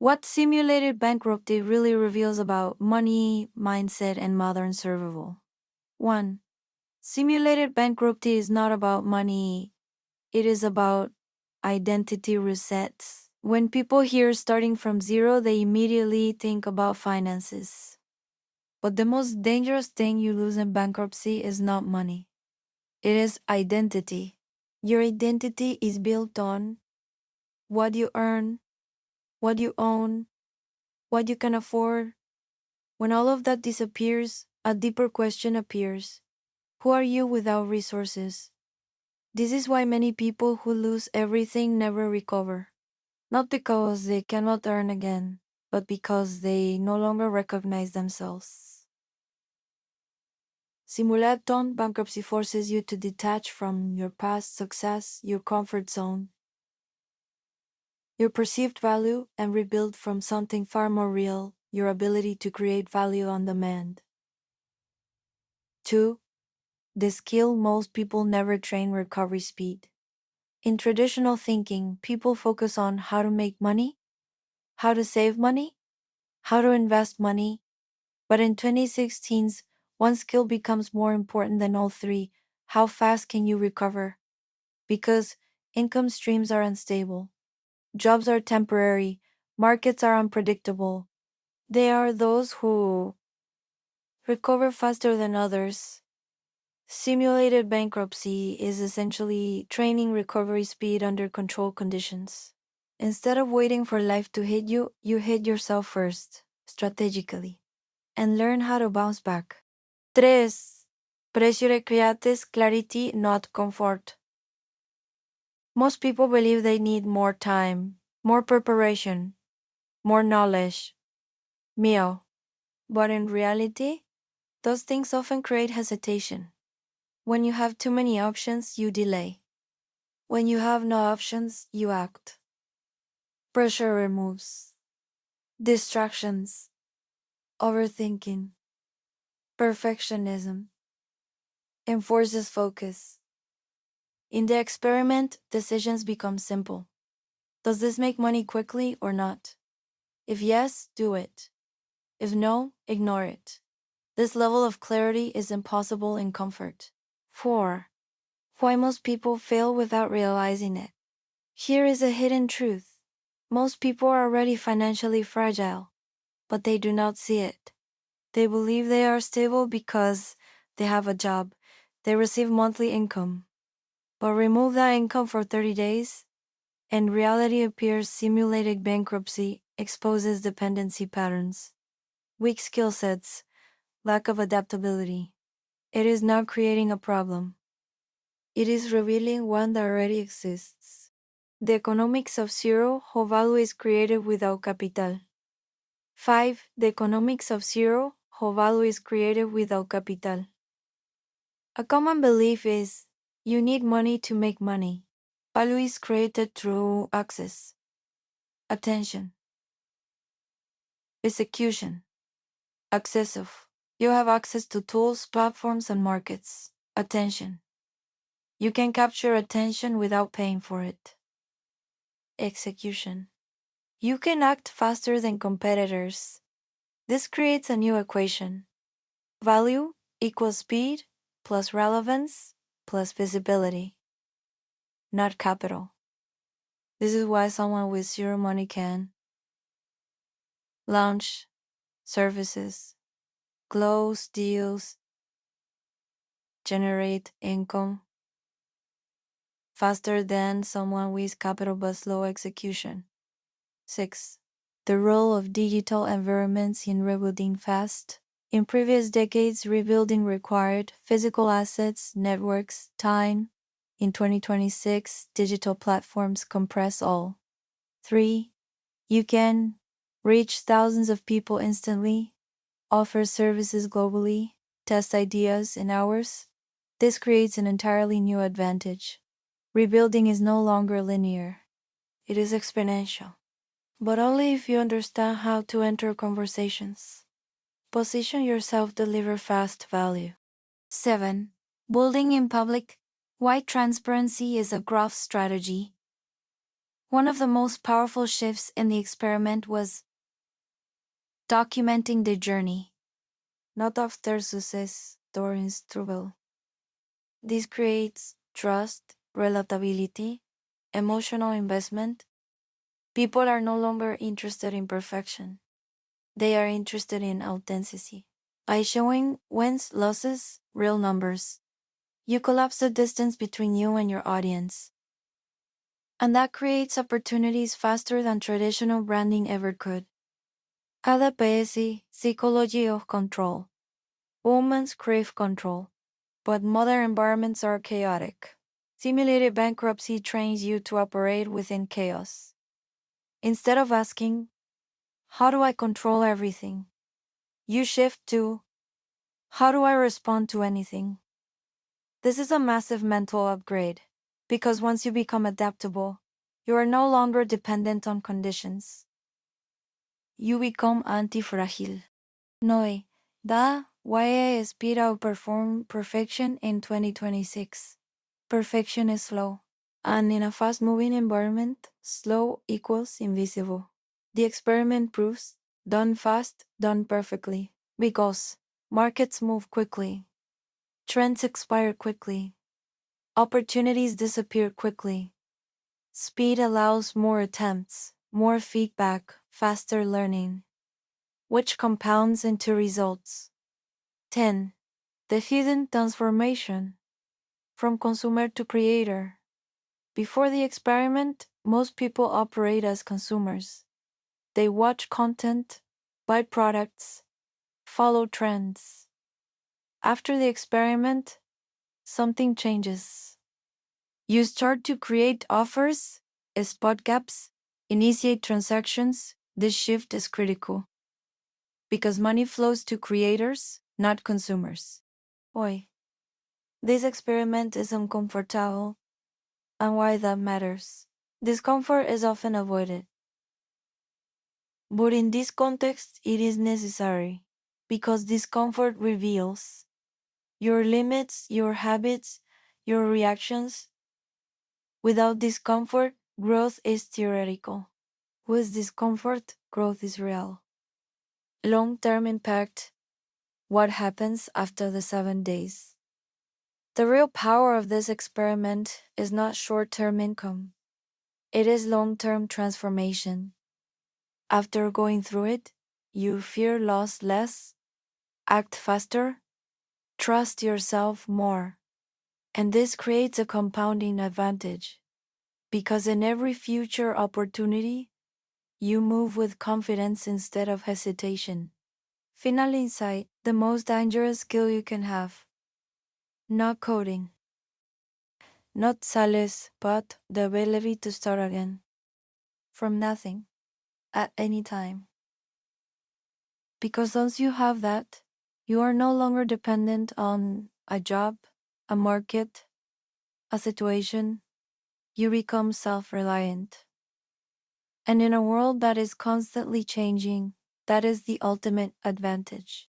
What simulated bankruptcy really reveals about money, mindset, and modern survival. 1. Simulated bankruptcy is not about money, it is about identity resets. When people hear starting from zero, they immediately think about finances. But the most dangerous thing you lose in bankruptcy is not money, it is identity. Your identity is built on what you earn, what you own, what you can afford. When all of that disappears, a deeper question appears. Who are you without resources? This is why many people who lose everything never recover. Not because they cannot earn again, but because they no longer recognize themselves. Simulaton bankruptcy forces you to detach from your past success, your comfort zone, your perceived value, and rebuild from something far more real, your ability to create value on demand. 2. The skill most people never train: recovery speed. In traditional thinking, people focus on how to make money, how to save money, how to invest money. But in 2016s, one skill becomes more important than all three: how fast can you recover? Because income streams are unstable, jobs are temporary, markets are unpredictable. They are those who recover faster than others. Simulated bankruptcy is essentially training recovery speed under controlled conditions. Instead of waiting for life to hit you, you hit yourself first, strategically, and learn how to bounce back. 3. Pressure creates clarity, not comfort. Most people believe they need more time, more preparation, more knowledge. Mio. But in reality, those things often create hesitation. When you have too many options, you delay. When you have no options, you act. Pressure removes distractions, overthinking, perfectionism, enforces focus. In the experiment, decisions become simple. Does this make money quickly or not? If yes, do it. If no, ignore it. This level of clarity is impossible in comfort. 4. Why most people fail without realizing it. Here is a hidden truth. Most people are already financially fragile, but they do not see it. They believe they are stable because they have a job, they receive monthly income. But remove that income for 30 days, and reality appears. Simulated bankruptcy exposes dependency patterns, weak skill sets, lack of adaptability. It is not creating a problem. It is revealing one that already exists. The economics of zero: how value is created without capital. 5. The economics of zero: how value is created without capital. A common belief is you need money to make money. Value is created through access, attention, execution. Accessive. You have access to tools, platforms, and markets. Attention. You can capture attention without paying for it. Execution. You can act faster than competitors. This creates a new equation. Value equals speed plus relevance plus visibility, not capital. This is why someone with zero money can launch services, close deals, generate income faster than someone with capital but slow execution. 6. The role of digital environments in rebuilding fast. In previous decades, rebuilding required physical assets, networks, time. In 2026, digital platforms compress all. 3. You can reach thousands of people instantly, offer services globally, test ideas in hours. This creates an entirely new advantage. Rebuilding is no longer linear. It is exponential. But only if you understand how to enter conversations. Position yourself, deliver fast value. 7. Building in public. Why transparency is a growth strategy. One of the most powerful shifts in the experiment was documenting the journey, not after success during struggle. This creates trust, relatability, emotional investment. People are no longer interested in perfection. They are interested in authenticity. By showing wins, losses, real numbers, you collapse the distance between you and your audience. And that creates opportunities faster than traditional branding ever could. ADPS, psychology of control. Humans crave control, but modern environments are chaotic. Simulated bankruptcy trains you to operate within chaos. Instead of asking, how do I control everything? You shift to, how do I respond to anything? This is a massive mental upgrade, because once you become adaptable, you are no longer dependent on conditions. You become anti-fragile. Noe, da why I aspire to outperform perfection in 2026. Perfection is slow, and in a fast-moving environment, slow equals invisible. The experiment proves, done fast, done perfectly, because markets move quickly, trends expire quickly, opportunities disappear quickly. Speed allows more attempts, more feedback, faster learning, which compounds into results. 10. The hidden transformation from consumer to creator. Before the experiment, most people operate as consumers. They watch content, buy products, follow trends. After the experiment, something changes. You start to create offers, spot gaps, initiate transactions. This shift is critical because money flows to creators, not consumers. Why? This experiment is uncomfortable, and why that matters. Discomfort is often avoided. But in this context, it is necessary because discomfort reveals your limits, your habits, your reactions. Without discomfort, growth is theoretical. With discomfort, growth is real. Long-term impact. What happens after the 7 days? The real power of this experiment is not short-term income. It is long-term transformation. After going through it, you fear loss less, act faster, trust yourself more. And this creates a compounding advantage, because in every future opportunity, you move with confidence instead of hesitation. Final insight, the most dangerous skill you can have. Not coding, not sales, but the ability to start again. From nothing, at any time. Because once you have that, you are no longer dependent on a job, a market, a situation. You become self-reliant. And in a world that is constantly changing, that is the ultimate advantage.